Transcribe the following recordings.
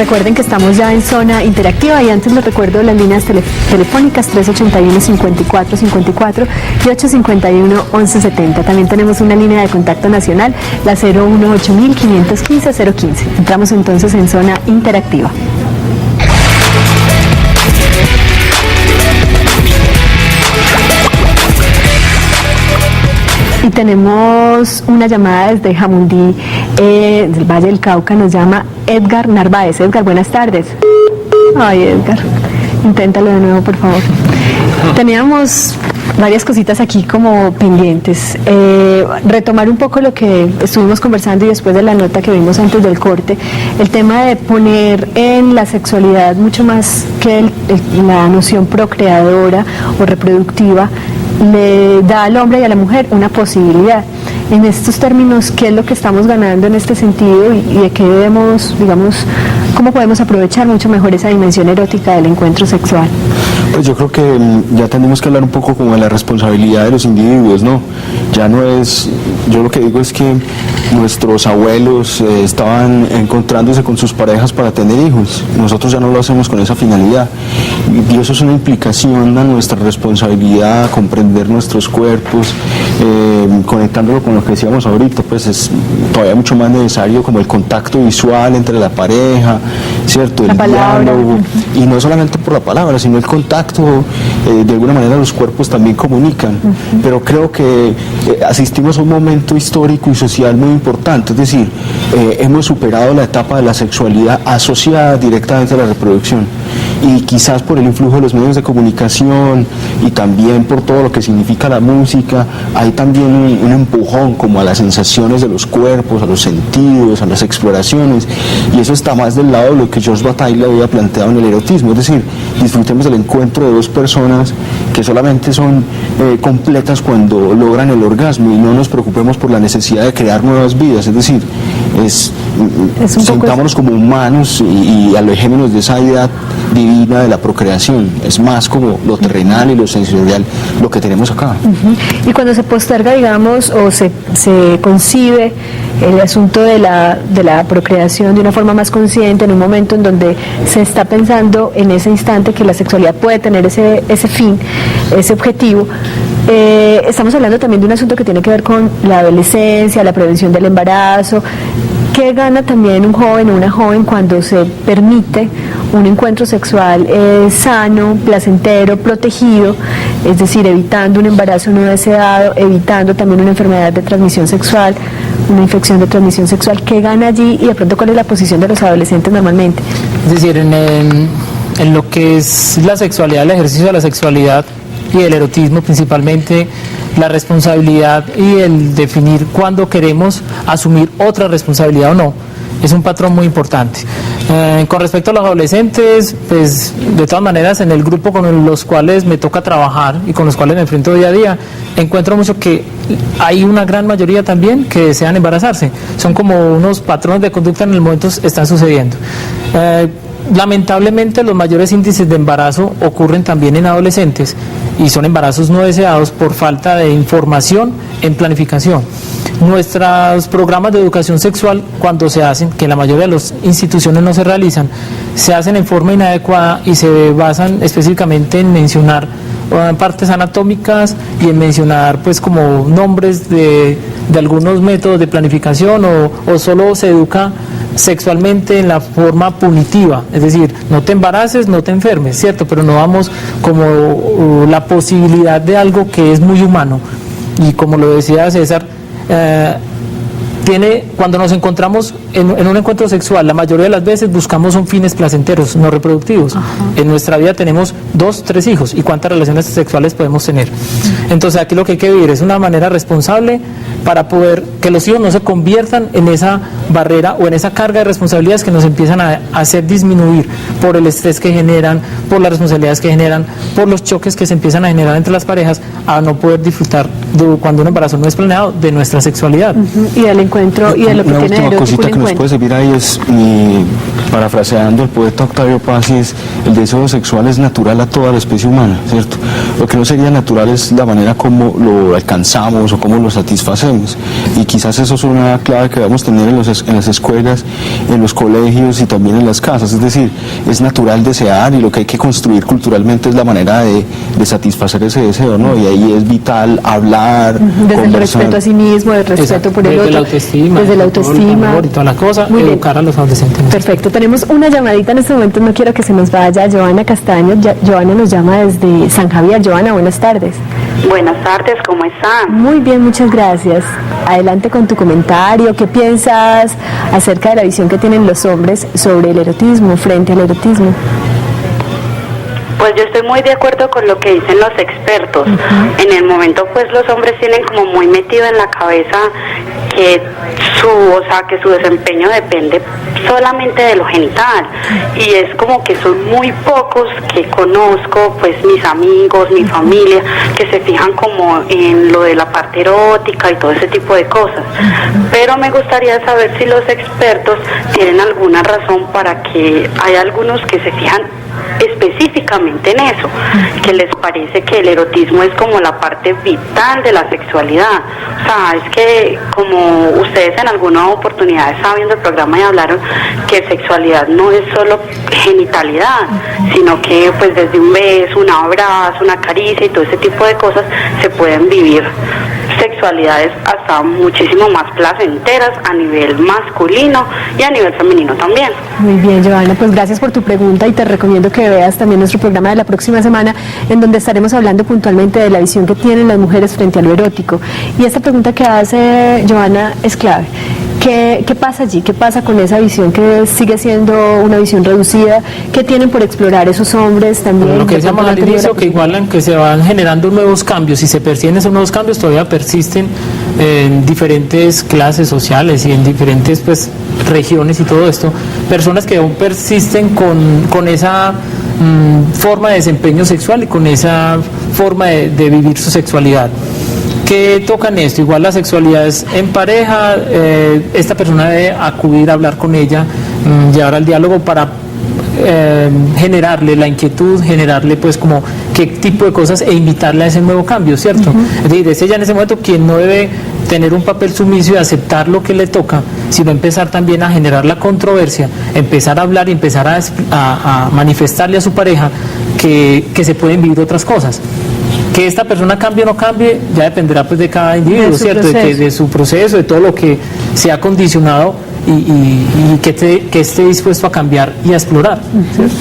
Recuerden que estamos ya en zona interactiva y antes les recuerdo las líneas telefónicas 381-5454 y 851-1170. También tenemos una línea de contacto nacional, la 018-515-015. Entramos entonces en zona interactiva. Y tenemos una llamada desde Jamundí, del Valle del Cauca, nos llama Edgar Narváez. Edgar, buenas tardes. Ay, Edgar, inténtalo de nuevo, por favor. Teníamos varias cositas aquí como pendientes. Retomar un poco lo que estuvimos conversando y después de la nota que vimos antes del corte, el tema de poner en la sexualidad mucho más que la noción procreadora o reproductiva, le da al hombre y a la mujer una posibilidad. En estos términos, ¿qué es lo que estamos ganando en este sentido y de qué debemos, digamos, cómo podemos aprovechar mucho mejor esa dimensión erótica del encuentro sexual? Pues yo creo que ya tenemos que hablar un poco como de la responsabilidad de los individuos, ¿no? Ya no es, yo lo que digo es que nuestros abuelos estaban encontrándose con sus parejas para tener hijos, nosotros ya no lo hacemos con esa finalidad, y eso es una implicación a nuestra responsabilidad, comprender nuestros cuerpos, conectándolo con lo que decíamos ahorita, pues es todavía mucho más necesario como el contacto visual entre la pareja, ¿cierto? El diálogo, y no solamente por la palabra, sino el contacto, de alguna manera los cuerpos también comunican, pero creo que asistimos a un momento histórico y social muy importante, es decir, hemos superado la etapa de la sexualidad asociada directamente a la reproducción, y quizás por el influjo de los medios de comunicación y también por todo lo que significa la música, hay también un empujón como a las sensaciones de los cuerpos, a los sentidos, a las exploraciones, y eso está más del lado de lo que George Bataille había planteado en el erotismo, es decir, disfrutemos del encuentro de dos personas que solamente son completas cuando logran el orgasmo y no nos preocupemos por la necesidad de crear nuevas vidas, es decir, sentámonos como humanos y alejémonos de esa idea divina de la procreación, es más como lo terrenal y lo sensorial lo que tenemos acá. Y cuando se posterga, digamos, o se concibe el asunto de la procreación de una forma más consciente, en un momento en donde se está pensando en ese instante que la sexualidad puede tener ese fin, ese objetivo, estamos hablando también de un asunto que tiene que ver con la adolescencia, la prevención del embarazo. ¿Qué gana también un joven o una joven cuando se permite un encuentro sexual sano, placentero, protegido, es decir, evitando un embarazo no deseado, evitando también una enfermedad de transmisión sexual, una infección de transmisión sexual? ¿Qué gana allí y de pronto cuál es la posición de los adolescentes normalmente? Es decir, en lo que es la sexualidad, el ejercicio de la sexualidad y el erotismo principalmente, la responsabilidad y el definir cuándo queremos asumir otra responsabilidad o no, es un patrón muy importante. Con respecto a los adolescentes, pues de todas maneras en el grupo con los cuales me toca trabajar y con los cuales me enfrento día a día, encuentro mucho que hay una gran mayoría también que desean embarazarse, son como unos patrones de conducta en el momento están sucediendo. Lamentablemente los mayores índices de embarazo ocurren también en adolescentes y son embarazos no deseados por falta de información en planificación. Nuestros programas de educación sexual, cuando se hacen, que en la mayoría de las instituciones no se realizan, se hacen en forma inadecuada y se basan específicamente en mencionar partes anatómicas y en mencionar pues como nombres de algunos métodos de planificación o solo se educa sexualmente en la forma punitiva, es decir, no te embaraces, no te enfermes, ¿cierto? Pero no vamos como la posibilidad de algo que es muy humano y como lo decía César, cuando nos encontramos en un encuentro sexual, la mayoría de las veces buscamos son fines placenteros, no reproductivos. En nuestra vida tenemos 2, 3 hijos, ¿y cuántas relaciones sexuales podemos tener? Entonces aquí lo que hay que vivir es una manera responsable para poder que los hijos no se conviertan en esa barrera o en esa carga de responsabilidades que nos empiezan a hacer disminuir por el estrés que generan, por las responsabilidades que generan, por los choques que se empiezan a generar entre las parejas, a no poder disfrutar cuando un embarazo no es planeado, de nuestra sexualidad. Y del encuentro y de lo que Una tiene última erótico cosita el que nos encuentro. puede servir ahí es, parafraseando el poeta Octavio Paz, es el deseo sexual es natural a toda la especie humana, ¿cierto? Lo que no sería natural es la manera como lo alcanzamos o cómo lo satisfacemos, y quizás eso es una clave que debemos tener en las escuelas, en los colegios y también en las casas. Es decir, es natural desear, y lo que hay que construir culturalmente es la manera de satisfacer ese deseo, ¿no? Y ahí es vital hablar, Desde el conversar. respeto a sí mismo, el respeto Exacto, por el desde otro, la autoestima, desde la todo el autoestima. amor y toda la cosa, Muy bien. educar a los adolescentes. Perfecto, tenemos una llamadita en este momento, no quiero que se nos vaya. Joana Castaño, Joana nos llama desde San Javier. Joana, buenas tardes. Buenas tardes, ¿cómo están? Muy bien, muchas gracias. Adelante con tu comentario. ¿Qué piensas acerca de la visión que tienen los hombres sobre el erotismo, frente al erotismo? Pues yo estoy muy de acuerdo con lo que dicen los expertos. En el momento, pues los hombres tienen como muy metido en la cabeza que su desempeño depende solamente de lo genital, y es como que son muy pocos que conozco, pues mis amigos, mi familia, que se fijan como en lo de la parte erótica y todo ese tipo de cosas. Pero me gustaría saber si los expertos tienen alguna razón para que hay algunos que se fijan específicamente en eso, que les parece que el erotismo es como la parte vital de la sexualidad. O sea, es que como ustedes en alguna oportunidad estaban viendo el programa y hablaron que sexualidad no es solo genitalidad, sino que pues desde un beso, un abrazo, una caricia y todo ese tipo de cosas se pueden vivir sexualidades hasta muchísimo más placenteras a nivel masculino y a nivel femenino también. Muy bien, Joana, pues gracias por tu pregunta, y te recomiendo que veas también nuestro programa de la próxima semana, en donde estaremos hablando puntualmente de la visión que tienen las mujeres frente a lo erótico. Y esta pregunta que hace Joana es clave. ¿Qué pasa allí? ¿Qué pasa con esa visión que sigue siendo una visión reducida? ¿Qué tienen por explorar esos hombres también? Lo que De pronto decíamos no al han tenido inicio, la que posibilidad. igual que se van generando nuevos cambios, y se persiguen esos nuevos cambios, todavía persisten en diferentes clases sociales y en diferentes pues regiones y todo esto, personas que aún persisten con esa forma de desempeño sexual y con esa forma de vivir su sexualidad. ¿Qué tocan esto? Igual la sexualidad es en pareja, esta persona debe acudir a hablar con ella, llevar al diálogo para generarle la inquietud, generarle pues como qué tipo de cosas, e invitarle a ese nuevo cambio, ¿cierto? Es decir, es ella en ese momento quien no debe tener un papel sumiso y aceptar lo que le toca, sino empezar también a generar la controversia, empezar a hablar y empezar a manifestarle a su pareja que se pueden vivir otras cosas. Que esta persona cambie o no cambie ya dependerá pues de cada individuo, De su ¿cierto? proceso. De su proceso, de todo lo que se ha condicionado, y que esté dispuesto a cambiar y a explorar, ¿cierto?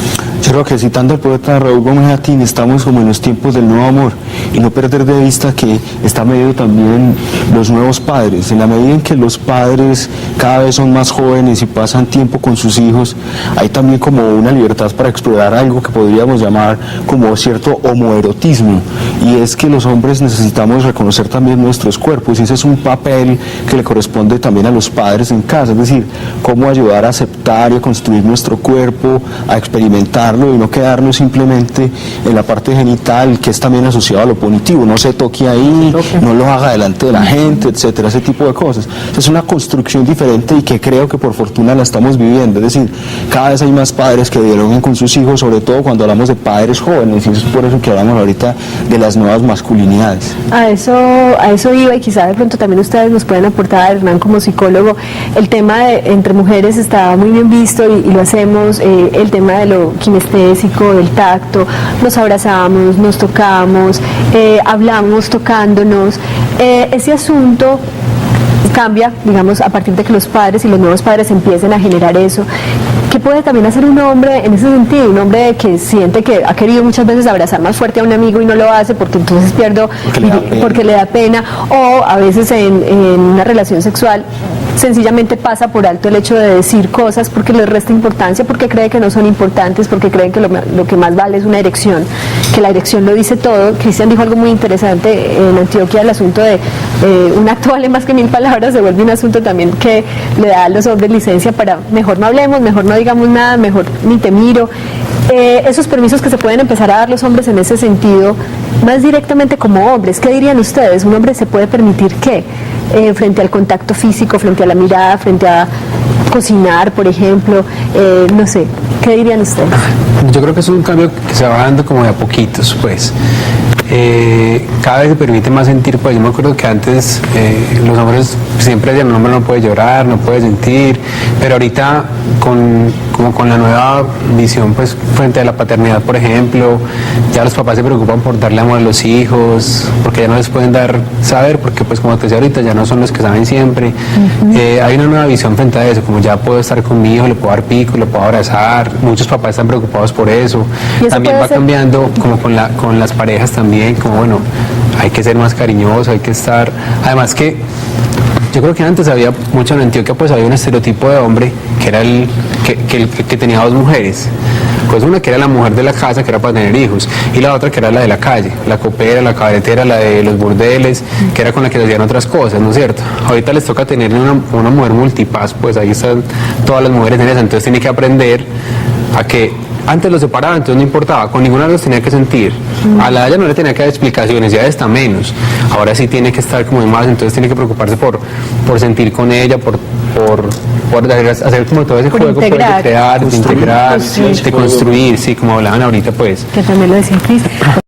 Yo creo que, citando al poeta Raúl Gómez Atín, estamos como en los tiempos del nuevo amor, y no perder de vista que está medido también los nuevos padres. En la medida en que los padres cada vez son más jóvenes y pasan tiempo con sus hijos, hay también como una libertad para explorar algo que podríamos llamar como cierto homoerotismo, y es que los hombres necesitamos reconocer también nuestros cuerpos, y ese es un papel que le corresponde también a los padres en casa, es decir, cómo ayudar a aceptar y a construir nuestro cuerpo, a experimentarlo y no quedarnos simplemente en la parte genital, que es también asociado a lo punitivo, no se toque ahí, no lo haga delante de la gente, etcétera, ese tipo de cosas. Es una construcción diferente, y que creo que por fortuna la estamos viviendo, es decir, cada vez hay más padres que dialoguen con sus hijos, sobre todo cuando hablamos de padres jóvenes, y es por eso que hablamos ahorita de las nuevas masculinidades. A eso iba, y quizá de pronto también ustedes nos pueden aportar, Hernán, como psicólogo. El tema de entre mujeres está muy bien visto, y lo hacemos, el tema de lo kinestésico, del tacto, nos abrazamos, nos tocamos, hablamos tocándonos. Ese asunto cambia, digamos, a partir de que los padres y los nuevos padres empiecen a generar eso. ¿Qué puede también hacer un hombre en ese sentido? Un hombre que siente que ha querido muchas veces abrazar más fuerte a un amigo y no lo hace porque entonces porque le da pena, o a veces en una relación sexual sencillamente pasa por alto el hecho de decir cosas porque les resta importancia, porque cree que no son importantes, porque creen que lo que más vale es una erección, que la erección lo dice todo. Cristian dijo algo muy interesante en Antioquia, el asunto de un acto vale más que 1000 palabras, se vuelve un asunto también que le da a los hombres licencia para mejor no hablemos, mejor no digamos nada, mejor ni te miro. esos permisos que se pueden empezar a dar los hombres en ese sentido, más directamente como hombres, ¿qué dirían ustedes? ¿Un hombre se puede permitir qué? Frente al contacto físico, frente a la mirada, frente a cocinar, por ejemplo, no sé, ¿qué dirían ustedes? Yo creo que es un cambio que se va dando como de a poquitos, pues. Cada vez se permite más sentir, pues yo me acuerdo que antes los hombres siempre decían, un hombre no puede llorar, no puede sentir, pero ahorita como con la nueva visión, pues frente a la paternidad, por ejemplo, ya los papás se preocupan por darle amor a los hijos, porque ya no les pueden saber, porque pues como te decía ahorita, ya no son los que saben siempre. Hay una nueva visión frente a eso, como ya puedo estar con mi hijo, le puedo dar pico, le puedo abrazar, muchos papás están preocupados por eso. También va cambiando como con las parejas también, como bueno, hay que ser más cariñoso, hay que estar, además que yo creo que antes había mucho en Antioquia, pues había un estereotipo de hombre que era el que tenía dos mujeres, pues una que era la mujer de la casa, que era para tener hijos, y la otra que era la de la calle, la copera, la cabaretera, la de los burdeles, que era con la que se hacían otras cosas, ¿no es cierto? Ahorita les toca tener una mujer multipaz, pues ahí están todas las mujeres en esa, entonces tiene que aprender a que antes los separaban, entonces no importaba, con ninguna de los tenía que sentir. A la de ella no le tenía que dar explicaciones, ya está menos. Ahora sí tiene que estar como más, entonces tiene que preocuparse por sentir con ella, por hacer como todo ese juego, pues, de crear, de integrar, de construir, sí, como hablaban ahorita, pues. Que también lo decía Cris.